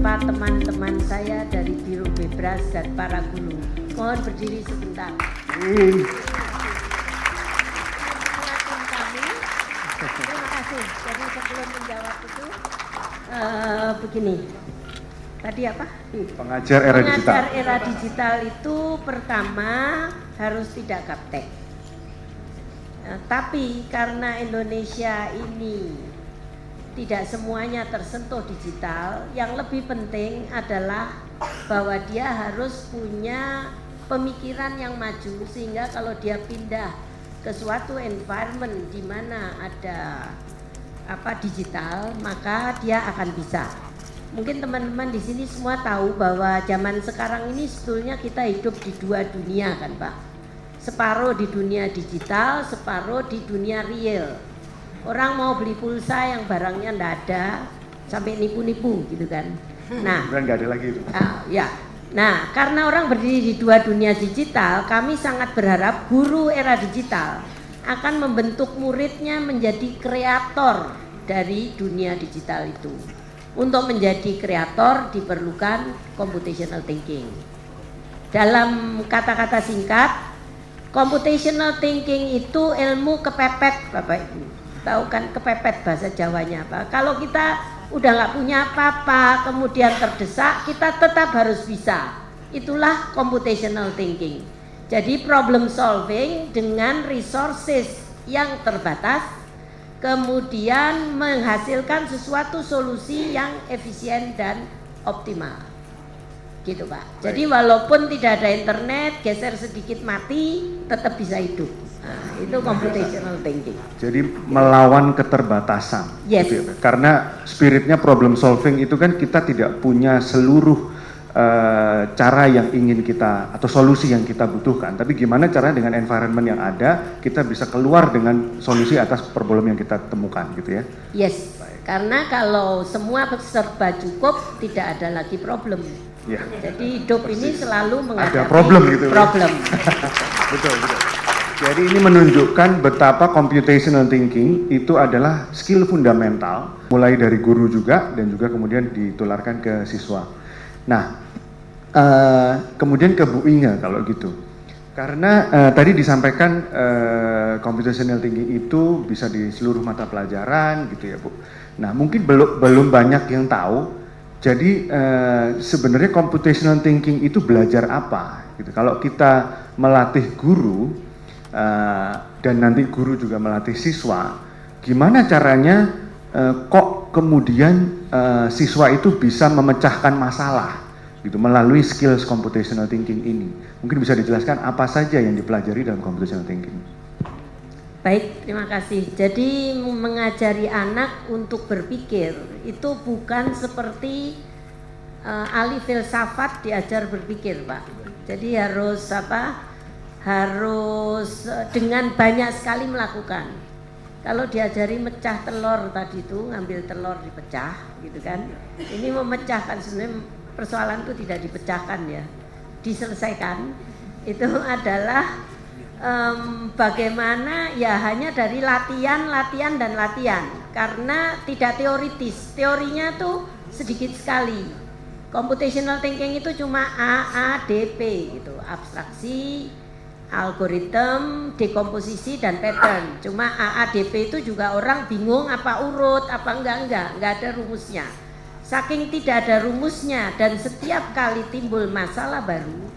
beserta teman-teman saya dari Biro Bebras dan para guru. Mohon berdiri sebentar. Terima kasih. Jadi sebelum menjawab itu, begini. Tadi apa? Pengajar era digital. Pengajar era digital itu pertama harus tidak gaptek. Tapi karena Indonesia ini tidak semuanya tersentuh digital, yang lebih penting adalah bahwa dia harus punya pemikiran yang maju, sehingga kalau dia pindah ke suatu environment di mana ada digital, maka dia akan bisa. Mungkin teman-teman di sini semua tahu bahwa zaman sekarang ini sebetulnya kita hidup di dua dunia kan Pak. Separuh di dunia digital, separuh di dunia real. Orang mau beli pulsa yang barangnya nggak ada, sampai nipu-nipu gitu kan. Nah, nggak ada lagi itu. Ya. Nah, karena orang berdiri di dua dunia digital, kami sangat berharap guru era digital akan membentuk muridnya menjadi kreator dari dunia digital itu. Untuk menjadi kreator diperlukan computational thinking. Dalam kata-kata singkat, computational thinking itu ilmu kepepet, Bapak Ibu. Tahu kan kepepet bahasa Jawanya apa? Kalau kita udah nggak punya apa-apa, kemudian terdesak, kita tetap harus bisa. Itulah computational thinking. Jadi problem solving dengan resources yang terbatas, kemudian menghasilkan sesuatu solusi yang efisien dan optimal. Gitu Pak. Jadi walaupun tidak ada internet, geser sedikit mati, tetap bisa hidup. Nah, itu computational thinking. Jadi melawan keterbatasan. Yes. Gitu ya. Karena spiritnya problem solving itu kan kita tidak punya seluruh cara yang ingin kita atau solusi yang kita butuhkan. Tapi gimana caranya dengan environment yang ada kita bisa keluar dengan solusi atas problem yang kita temukan gitu ya. Yes. Karena kalau semua serba cukup tidak ada lagi problem. Ya. Jadi hidup ini selalu menghadapi ada problem gitu. Problem. Betul. Jadi ini menunjukkan betapa computational thinking itu adalah skill fundamental, mulai dari guru juga dan juga kemudian ditularkan ke siswa. Nah, kemudian ke Bu Inge kalau gitu. Karena tadi disampaikan computational thinking itu bisa di seluruh mata pelajaran gitu ya Bu. Nah, mungkin belum banyak yang tahu. Jadi sebenarnya computational thinking itu belajar apa gitu. Kalau kita melatih guru dan nanti guru juga melatih siswa, gimana caranya kok kemudian siswa itu bisa memecahkan masalah gitu melalui skills computational thinking ini. Mungkin bisa dijelaskan apa saja yang dipelajari dalam computational thinking. Baik, terima kasih. Jadi mengajari anak untuk berpikir itu bukan seperti ahli filsafat diajar berpikir, Pak. Jadi harus dengan banyak sekali melakukan. Kalau diajari mecah telur tadi itu, ngambil telur dipecah gitu kan. Ini memecahkan, sebenarnya persoalan itu tidak dipecahkan ya, diselesaikan. Itu adalah bagaimana ya hanya dari latihan dan latihan. Karena tidak teoritis, teorinya tuh sedikit sekali. Computational thinking itu cuma AADP gitu, abstraksi, algoritma, dekomposisi dan pattern. Cuma AADP itu juga orang bingung apa urut, apa enggak ada rumusnya. Saking tidak ada rumusnya dan setiap kali timbul masalah baru,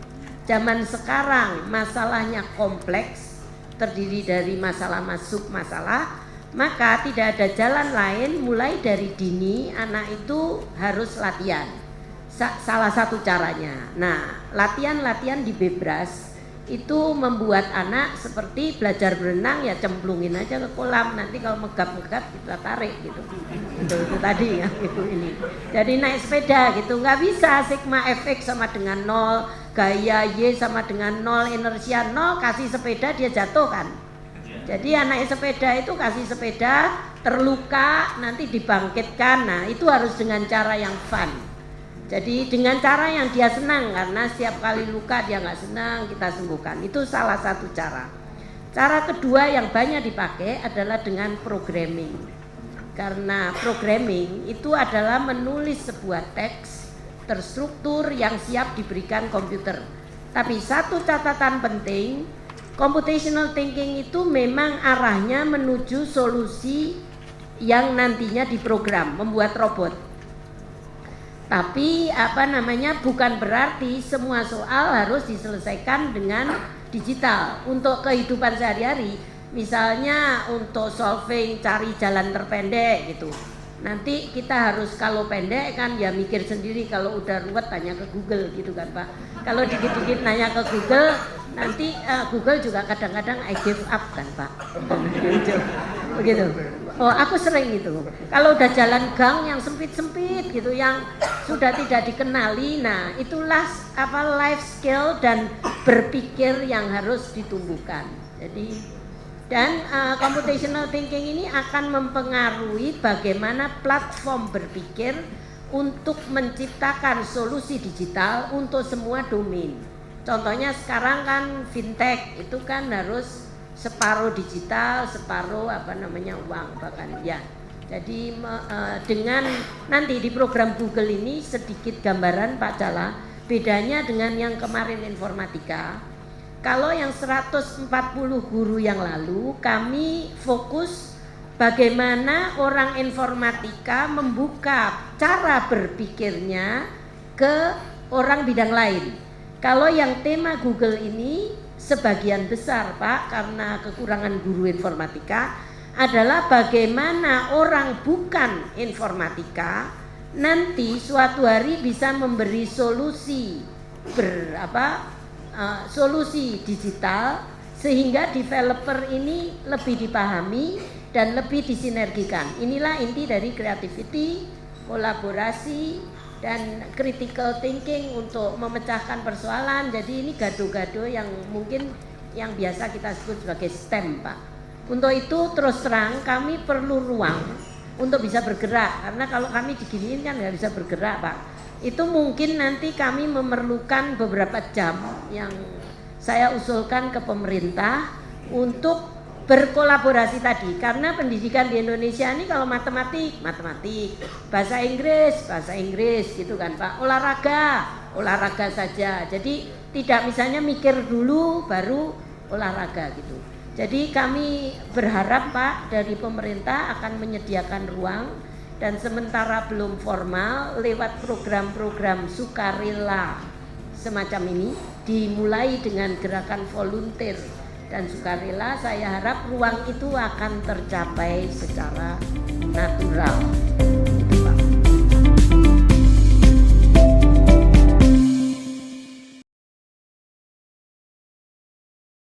zaman sekarang masalahnya kompleks, terdiri dari masalah masuk masalah, maka tidak ada jalan lain mulai dari dini anak itu harus latihan. Salah satu caranya. Nah, latihan di Bebras itu membuat anak seperti belajar berenang ya cemplungin aja ke kolam, nanti kalau megap-megap kita tarik gitu. Itu tadi ya gitu ini. Jadi naik sepeda gitu, nggak bisa sigma fx sama dengan 0, gaya y sama dengan 0, inersia 0, kasih sepeda dia jatuh kan. Jadi anak sepeda itu kasih sepeda terluka nanti dibangkitkan. Nah, itu harus dengan cara yang fun. Jadi dengan cara yang dia senang, karena setiap kali luka dia nggak senang, kita sembuhkan. Itu salah satu cara. Cara kedua yang banyak dipakai adalah dengan programming. Karena programming itu adalah menulis sebuah teks terstruktur yang siap diberikan komputer. Tapi satu catatan penting, computational thinking itu memang arahnya menuju solusi yang nantinya diprogram, membuat robot. Tapi bukan berarti semua soal harus diselesaikan dengan digital. Untuk kehidupan sehari-hari, misalnya untuk solving, cari jalan terpendek gitu. Nanti kita harus, kalau pendek kan ya mikir sendiri, kalau udah ruwet tanya ke Google gitu kan Pak. Kalau dikit-dikit nanya ke Google, nanti Google juga kadang-kadang I give up kan Pak. Begitu. Oh, aku sering itu. Kalau udah jalan gang yang sempit-sempit gitu, yang sudah tidak dikenali, nah itulah life skill dan berpikir yang harus ditumbuhkan. Jadi dan computational thinking ini akan mempengaruhi bagaimana platform berpikir untuk menciptakan solusi digital untuk semua domain. Contohnya sekarang kan fintech itu kan harus separuh digital, separuh uang bahkan ya. Jadi dengan nanti di program Google ini sedikit gambaran Pak Cala, bedanya dengan yang kemarin informatika. Kalau yang 140 guru yang lalu, kami fokus bagaimana orang informatika membuka cara berpikirnya ke orang bidang lain. Kalau yang tema Google ini, sebagian besar Pak, karena kekurangan guru informatika, adalah bagaimana orang bukan informatika nanti suatu hari bisa memberi solusi solusi digital sehingga developer ini lebih dipahami dan lebih disinergikan. Inilah inti dari creativity, kolaborasi, dan critical thinking untuk memecahkan persoalan. Jadi ini gado-gado yang mungkin yang biasa kita sebut sebagai STEM Pak. Untuk itu terus terang kami perlu ruang untuk bisa bergerak, karena kalau kami diginiin kan nggak bisa bergerak Pak. Itu mungkin nanti kami memerlukan beberapa jam yang saya usulkan ke pemerintah untuk berkolaborasi tadi, karena pendidikan di Indonesia ini kalau matematik, bahasa Inggris gitu kan Pak, olahraga saja. Jadi tidak misalnya mikir dulu baru olahraga gitu. Jadi kami berharap Pak dari pemerintah akan menyediakan ruang. Dan sementara belum formal, lewat program-program sukarela semacam ini, dimulai dengan gerakan volunteer dan sukarela, saya harap ruang itu akan tercapai secara natural.